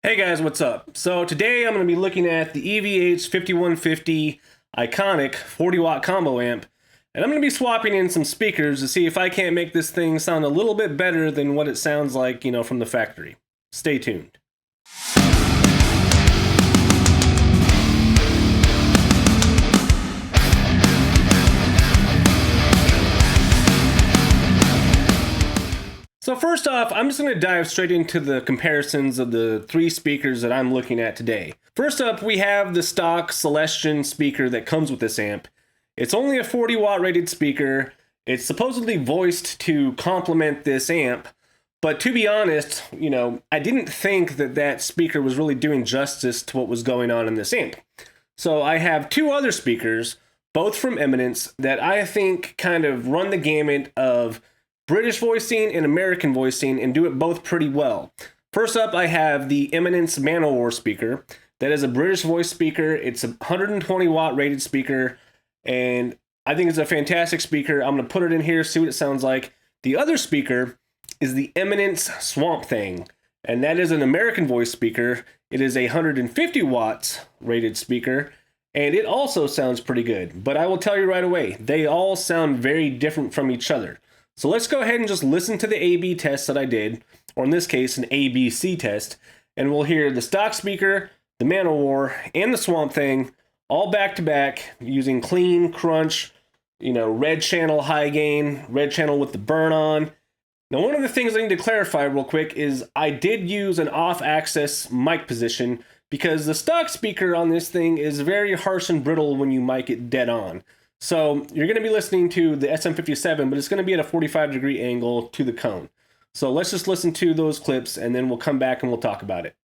Hey guys, what's up? So today I'm going to be looking at the EVH 5150 iconic 40 watt combo amp, and I'm going to be swapping in some speakers to see if I can't make this thing sound a little bit better than what it sounds like, from the factory. Stay tuned. So first off, I'm just going to dive straight into the comparisons of the three speakers that I'm looking at today. First up, we have the stock Celestion speaker that comes with this amp. It's only a 40 watt rated speaker. It's supposedly voiced to complement this amp, but to be honest, I didn't think that speaker was really doing justice to what was going on in this amp. So I have two other speakers, both from Eminence, that I think kind of run the gamut of British voicing and American voicing and do it both pretty well. First up, I have the Eminence Man-O-War speaker. That is a British voice speaker. It's a 120 watt rated speaker, and I think it's a fantastic speaker. I'm going to put it in here, see what it sounds like. The other speaker is the Eminence Swamp Thang, and that is an American voice speaker. It is a 150 watts rated speaker, and it also sounds pretty good. But I will tell you right away, they all sound very different from each other. So let's go ahead and just listen to the A/B test that I did, or in this case, an ABC test, and we'll hear the stock speaker, the Man-O-War, and the Swamp Thang all back to back using clean, crunch, red channel high gain, red channel with the burn on. Now, one of the things I need to clarify real quick is I did use an off-axis mic position because the stock speaker on this thing is very harsh and brittle when you mic it dead on. So you're going to be listening to the SM57, but it's going to be at a 45-degree angle to the cone. So let's just listen to those clips, and then we'll come back and we'll talk about it.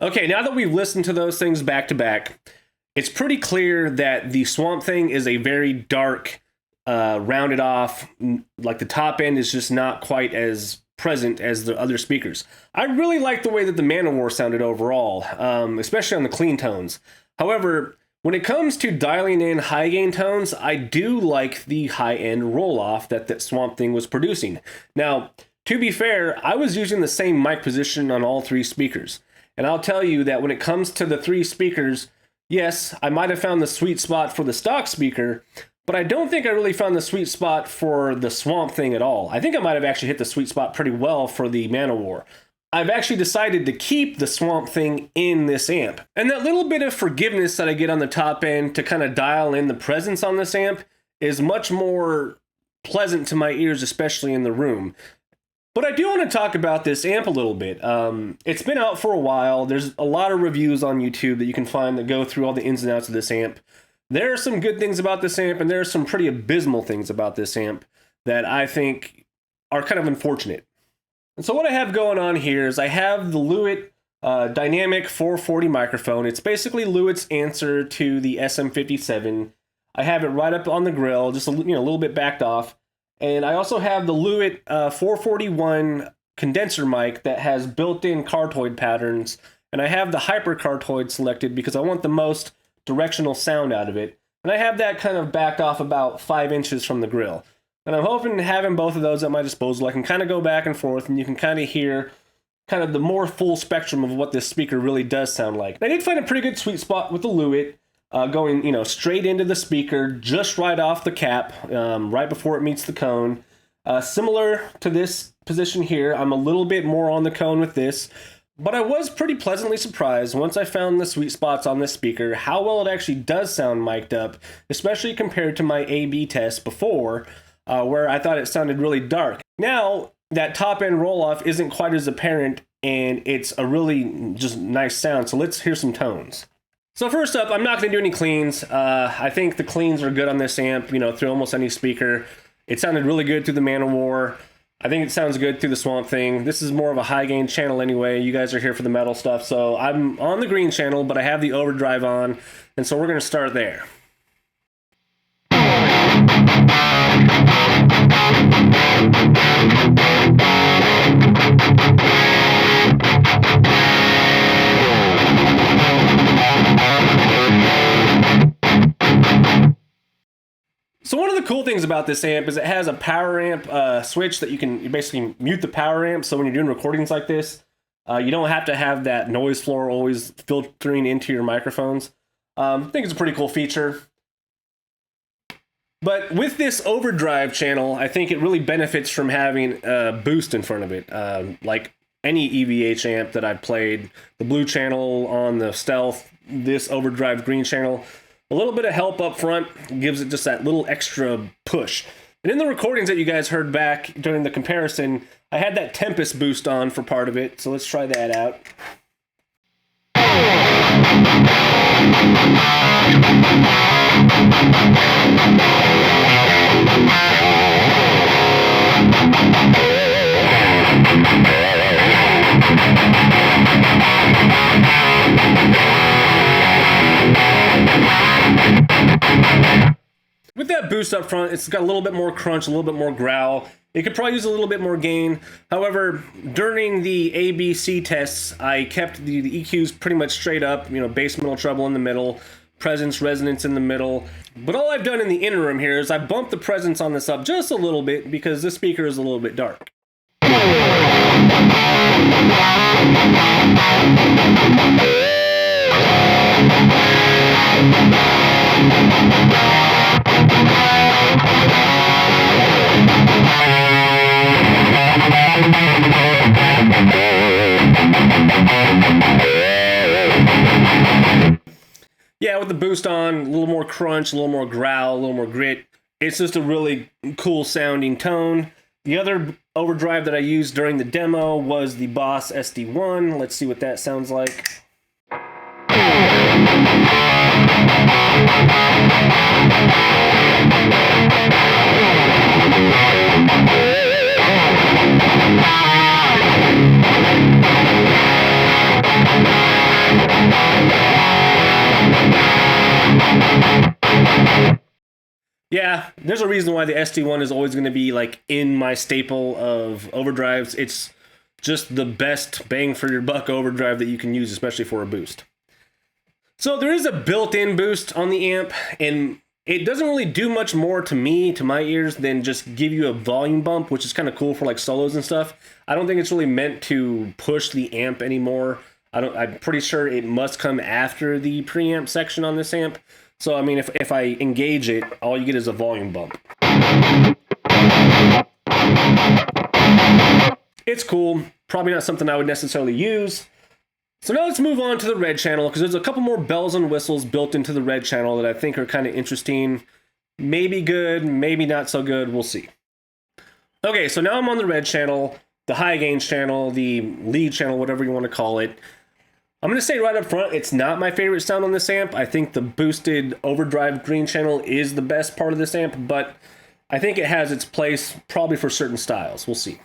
Okay, now that we've listened to those things back to back, it's pretty clear that the Swamp Thing is a very dark, rounded off, like the top end is just not quite as present as the other speakers. I really like the way that the Man-O-War sounded overall, especially on the clean tones. However, when it comes to dialing in high gain tones, I do like the high-end roll-off that Swamp Thing was producing. Now, to be fair, I was using the same mic position on all three speakers. And I'll tell you that when it comes to the three speakers, yes, I might have found the sweet spot for the stock speaker, but I don't think I really found the sweet spot for the Swamp Thing at all. I think I might have actually hit the sweet spot pretty well for the Man-O-War. I've actually decided to keep the Swamp Thing in this amp. And that little bit of forgiveness that I get on the top end to kind of dial in the presence on this amp is much more pleasant to my ears, especially in the room. But I do want to talk about this amp a little bit. It's been out for a while. There's a lot of reviews on YouTube that you can find that go through all the ins and outs of this amp. There are some good things about this amp, and there are some pretty abysmal things about this amp that I think are kind of unfortunate. And so what I have going on here is I have the Lewitt Dynamic 440 microphone. It's basically Lewitt's answer to the SM57. I have it right up on the grill, just a little bit backed off. And I also have the Lewitt 441 condenser mic that has built-in cardioid patterns. And I have the hyper cardioid selected because I want the most directional sound out of it. And I have that kind of backed off about 5 inches from the grill. And I'm hoping having both of those at my disposal, I can kind of go back and forth and you can kind of hear kind of the more full spectrum of what this speaker really does sound like. And I did find a pretty good sweet spot with the Lewitt. Going, straight into the speaker, just right off the cap, right before it meets the cone. Similar to this position here, I'm a little bit more on the cone with this, but I was pretty pleasantly surprised once I found the sweet spots on this speaker, how well it actually does sound mic'd up, especially compared to my A/B test before, where I thought it sounded really dark. Now, that top end roll-off isn't quite as apparent, and it's a really just nice sound, so let's hear some tones. So first up, I'm not going to do any cleans. I think the cleans are good on this amp, through almost any speaker. It sounded really good through the Man-O-War. I think it sounds good through the Swamp Thing. This is more of a high gain channel anyway. You guys are here for the metal stuff. So I'm on the green channel, but I have the Overdrive on. And so we're going to start there. So one of the cool things about this amp is it has a power amp switch that you can basically mute the power amp. So when you're doing recordings like this, you don't have to have that noise floor always filtering into your microphones. I think it's a pretty cool feature. But with this Overdrive channel, I think it really benefits from having a boost in front of it. Like any EVH amp that I've played, the blue channel on the Stealth, this Overdrive green channel, a little bit of help up front gives it just that little extra push. And in the recordings that you guys heard back during the comparison, I had that Tempest Boost on for part of it, so let's try that out. With that boost up front, it's got a little bit more crunch, a little bit more growl. It could probably use a little bit more gain. However, during the ABC tests, I kept the EQs pretty much straight up, bass, middle, treble in the middle, presence, resonance in the middle. But all I've done in the interim here is I bumped the presence on this up just a little bit because this speaker is a little bit dark. Yeah, with the boost on, a little more crunch, a little more growl, a little more grit. It's just a really cool sounding tone. The other overdrive that I used during the demo was the Boss SD1. Let's see what that sounds like. Yeah, there's a reason why the SD1 is always going to be like in my staple of overdrives. It's just the best bang for your buck overdrive that you can use, especially for a boost. So there is a built-in boost on the amp, and it doesn't really do much more to me, to my ears, than just give you a volume bump, which is kind of cool for like solos and stuff. I don't think it's really meant to push the amp anymore. I'm pretty sure it must come after the preamp section on this amp. So, I mean, if I engage it, all you get is a volume bump. It's cool. Probably not something I would necessarily use. So now let's move on to the red channel, because there's a couple more bells and whistles built into the red channel that I think are kind of interesting. Maybe good, maybe not so good. We'll see. Okay, so now I'm on the red channel, the high gain channel, the lead channel, whatever you want to call it. I'm going to say right up front, it's not my favorite sound on this amp. I think the boosted overdrive green channel is the best part of this amp, but I think it has its place probably for certain styles. We'll see.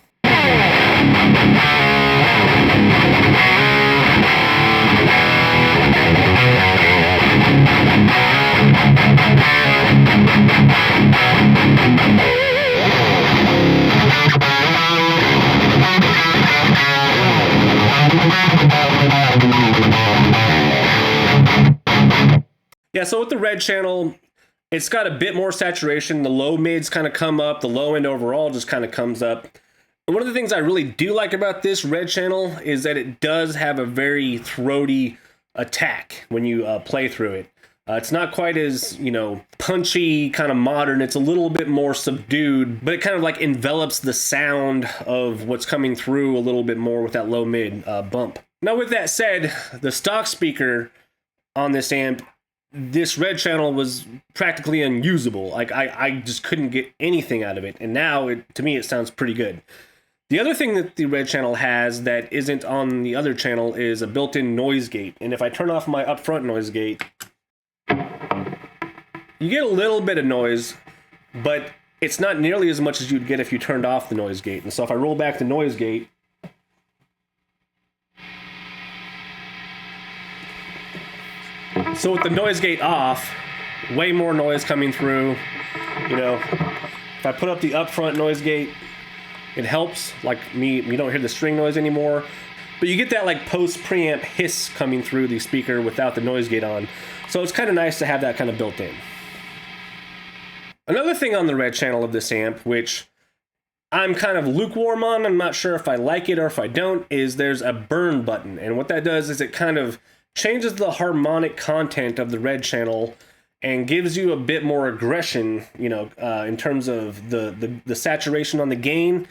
Yeah, so with the red channel, it's got a bit more saturation. The low mids kind of come up. The low end overall just kind of comes up. And one of the things I really do like about this red channel is that it does have a very throaty attack when you play through it. It's not quite as, punchy, kind of modern. It's a little bit more subdued, but it kind of like envelops the sound of what's coming through a little bit more with that low mid bump. Now, with that said, the stock speaker on this amp, this red channel was practically unusable. Like I just couldn't get anything out of it. And now to me, it sounds pretty good. The other thing that the red channel has that isn't on the other channel is a built-in noise gate. And if I turn off my upfront noise gate, you get a little bit of noise, but it's not nearly as much as you'd get if you turned off the noise gate. And so if I roll back the noise gate, so with the noise gate off, way more noise coming through. If I put up the upfront noise gate, it helps. Like you don't hear the string noise anymore, but you get that like post preamp hiss coming through the speaker without the noise gate on. So it's kind of nice to have that kind of built in. Another thing on the red channel of this amp, which I'm kind of lukewarm on, I'm not sure if I like it or if I don't, is there's a burn button. And what that does is it kind of changes the harmonic content of the red channel and gives you a bit more aggression, in terms of the saturation on the gain.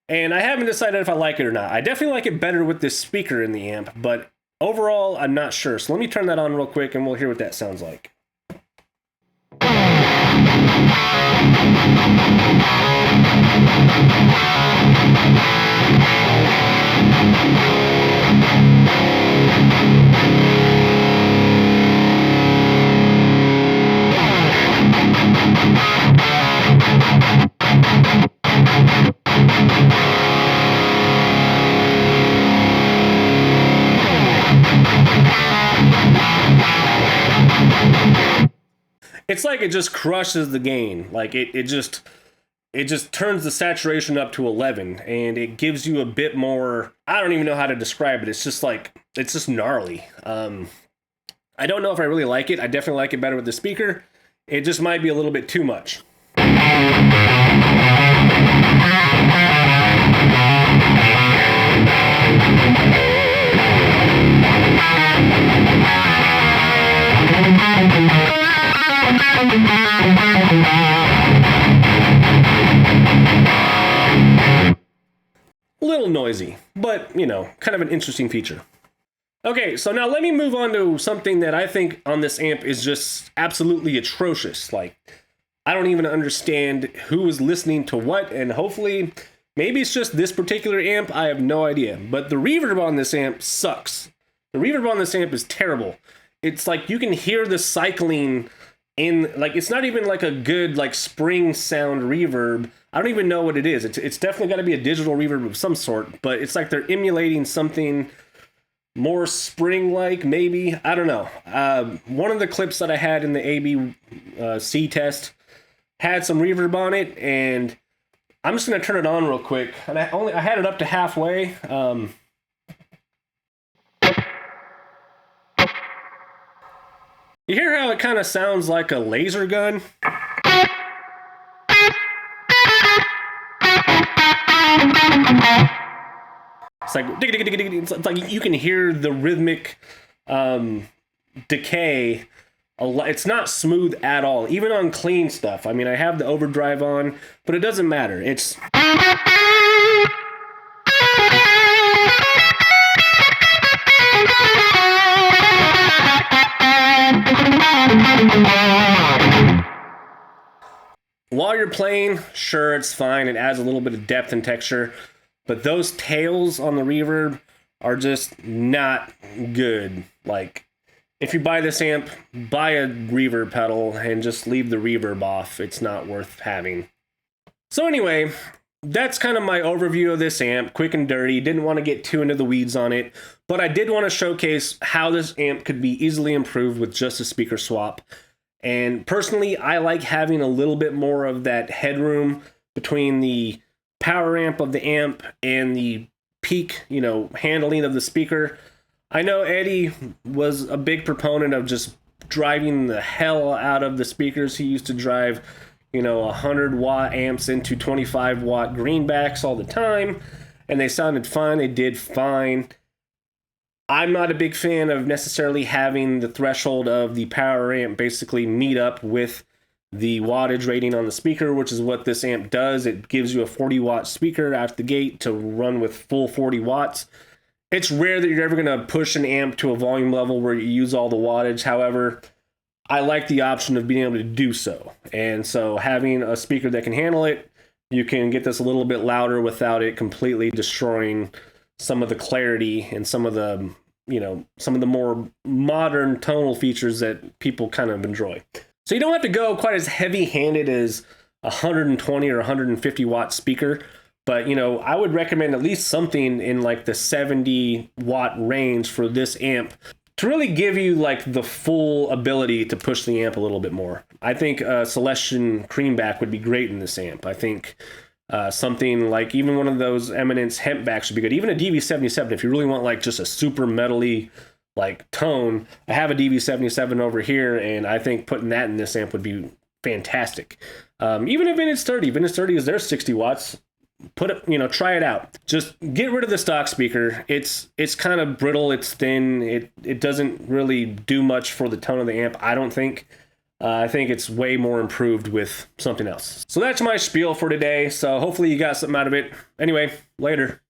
And I haven't decided if I like it or not. I definitely like it better with this speaker in the amp, but overall, I'm not sure. So let me turn that on real quick and we'll hear what that sounds like. It's like it just crushes the gain. Like it just turns the saturation up to 11, and it gives you a bit more. I don't even know how to describe it. It's just gnarly. I don't know if I really like it. I definitely like it better with the speaker. It just might be a little bit too much. A little noisy, but, kind of an interesting feature. Okay, so now let me move on to something that I think on this amp is just absolutely atrocious. Like, I don't even understand who is listening to what, and hopefully, maybe it's just this particular amp, I have no idea. But the reverb on this amp sucks. The reverb on this amp is terrible. It's like you can hear the cycling in, like, it's not even like a good, like, spring sound reverb. I don't even know what it is. It's definitely got to be a digital reverb of some sort, but it's like they're emulating something more spring-like, maybe. I don't know. One of the clips that I had in the ABC test had some reverb on it, and I'm just going to turn it on real quick. And I had it up to halfway. You hear how it kind of sounds like a laser gun? It's like, it's like you can hear the rhythmic decay. It's not smooth at all, even on clean stuff. I mean, I have the overdrive on, but it doesn't matter. It's... While you're playing, sure, it's fine. It adds a little bit of depth and texture, but those tails on the reverb are just not good. Like, if you buy this amp, buy a reverb pedal and just leave the reverb off. It's not worth having. So anyway, that's kind of my overview of this amp, quick and dirty. Didn't want to get too into the weeds on it, but I did want to showcase how this amp could be easily improved with just a speaker swap. And personally, I like having a little bit more of that headroom between the power amp of the amp and the peak, handling of the speaker. I know Eddie was a big proponent of just driving the hell out of the speakers. He used to drive, 100-watt amps into 25-watt greenbacks all the time, and they sounded fine. They did fine. I'm not a big fan of necessarily having the threshold of the power amp basically meet up with the wattage rating on the speaker, which is what this amp does. It gives you a 40-watt speaker out the gate to run with full 40 watts. It's rare that you're ever going to push an amp to a volume level where you use all the wattage. However, I like the option of being able to do so. And so having a speaker that can handle it, you can get this a little bit louder without it completely destroying some of the clarity and some of the more modern tonal features that people kind of enjoy. So you don't have to go quite as heavy-handed as a 120 or 150 watt speaker, but I would recommend at least something in like the 70 watt range for this amp to really give you like the full ability to push the amp a little bit more. I think a Celestion Creamback would be great in this amp. I think something like even one of those Eminence hemp backs would be good. Even a DV77, if you really want like just a super metally like tone. I have a DV77 over here, and I think putting that in this amp would be fantastic. Even a Vintage 30. Vintage 30 is their 60 watts. Put it, try it out. Just get rid of the stock speaker. It's kind of brittle. It's thin. It doesn't really do much for the tone of the amp, I don't think. I think it's way more improved with something else. So that's my spiel for today. So hopefully you got something out of it. Anyway, later.